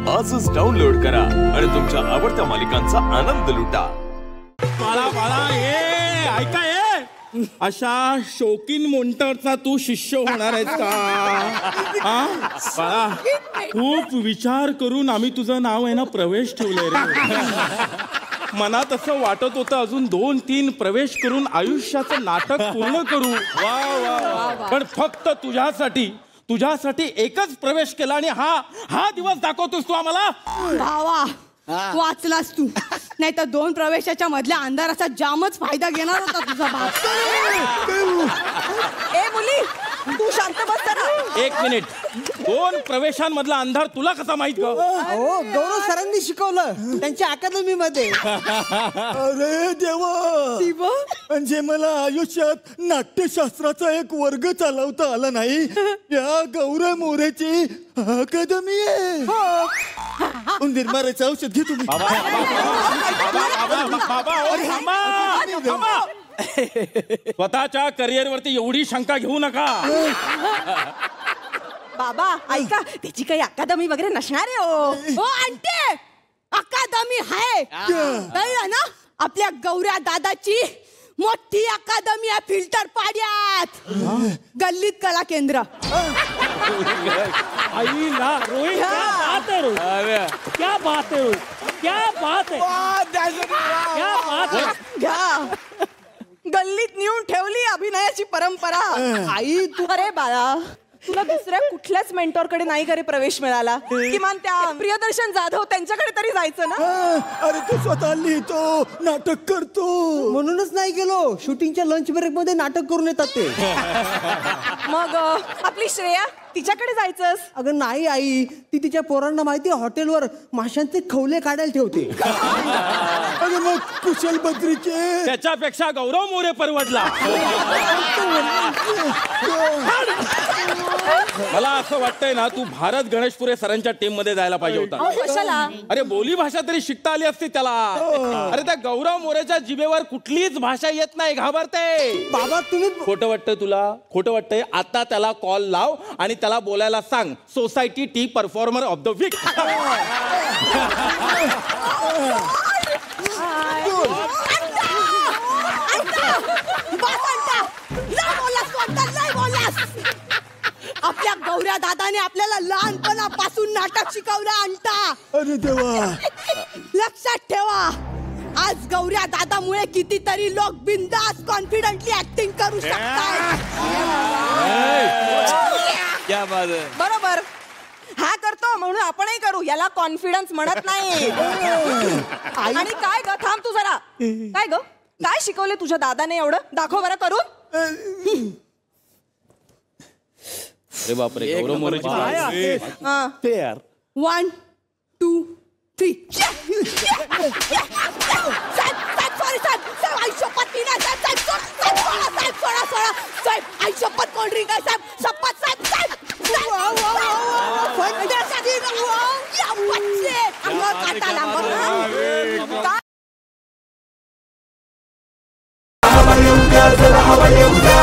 आजच डाउनलोड करा आणि तुमच्या आवडत्या मालिकांचा आनंद लुटा. बाळा बाळा ये ऐका ये, अशा शौकीन मोंटरचा तू शिष्य होणार आहेस का? हा बाळा, खूप विचार करून आम्ही तुझं नाव आहे ना प्रवेश ठेवलंय रे. मनात असं वाटत होतं अजून 2-3 प्रवेश करून आयुष्याचं नाटक पूर्ण करू. वा वा, पण फक्त तुझ्यासाठी एकच प्रवेश केला आणि हा दिवस दाखवतोस तू आम्हाला. भावा वाचलास तू, नाही तर 2 प्रवेशाच्या मधल्या अंधाराचा जामच फायदा घेणार होता तुझा बाप. ए मुली, तू शांत बस जरा. 1 मिनिट, 2 प्रवेशांमधला अंधार तुला कसा माहित ग? हो, गौरव सरांनी शिकवलं त्यांच्या अकादमी मध्ये. अरे देवा, म्हणजे मला आयुष्यात नाट्यशास्त्राचा एक वर्ग चालवता आला नाही, या गौरव मोरेची अकादमी आहे. उंदीर मारायचं औषध घे तुम्ही. स्वतःच्या करिअर वरती एवढी शंका घेऊ नका. बाबा ऐका, त्याची काही अकादमी वगैरे नसणार आहे. हो आंटी, अकादमी आहे कळलं ना? आपल्या गौऱ्या दादाची मोठी अकादमी आहे फिल्टर पाड्यात, गल्लीत कला केंद्र. आई ना रोहित, क्या बात है, क्या बात है, क्या बात है. घ्या, गल्लीत नेऊन ठेवली अभिनयाची परंपरा. आई तू, अरे बाळा, तुला दुसऱ्या कुठल्याच मेंटॉर कडे नाही करे प्रवेश मिळाला, किमान त्या प्रियदर्शन जाधव त्यांच्याकडे तरी जायचं ना. अरे तू स्वतः लिहितो, नाटक करतो, म्हणूनच नाही गेलो. शूटिंगच्या लंच ब्रेक मध्ये नाटक करून येतात ते. मग आपली श्रेया, तिच्याकडे जायचंस? अगं नाही आई, ती तिच्या पोरांना माहिती हॉटेलवर माशांचे खवले काढायला ठेवते. अरे मग कुशल बद्रीचे, त्याच्यापेक्षा गौरव मोरे परवडला. मला असं वाटतंय ना, तू भारत गणेशपुरे सरांच्या टीम मध्ये जायला पाहिजे होता. कशाला? अरे बोली भाषा तरी शिकता आली असती त्याला. अरे त्या गौरव मोरेच्या जिभेवर कुठलीच भाषा येत नाही, घाबरते. बाबा तुम्ही, खोटं वाटतंय तुला? खोटं वाटतंय? आता त्याला कॉल लाव आणि त्याला बोलायला सांग, सोसायटी टी परफॉर्मर ऑफ द वीक. आपल्या गौऱ्या दादाने आपल्याला लहानपणापासून नाटक शिकवलं अंटा. अरे देवा, लक्षात ठेवा, आज गौऱ्या दादामुळे कितीतरी लोक बिंदास कॉन्फिडेंटली ऍक्टिंग करू शकतात. बरोबर, हा करतो म्हणून आपणही करू, याला कॉन्फिडन्स म्हणत नाही. आणि काय ग, थांब तू जरा. काय ग, काय शिकवले तुझ्या दादाने एवढं? दाखव बरं करून. अरे बापरे, गौरव मोरेची 1 2 3. आयुष्यपत कोल्ड ड्रिंक आहे साहेब, शपथ साहेब. हवा येऊ द्या,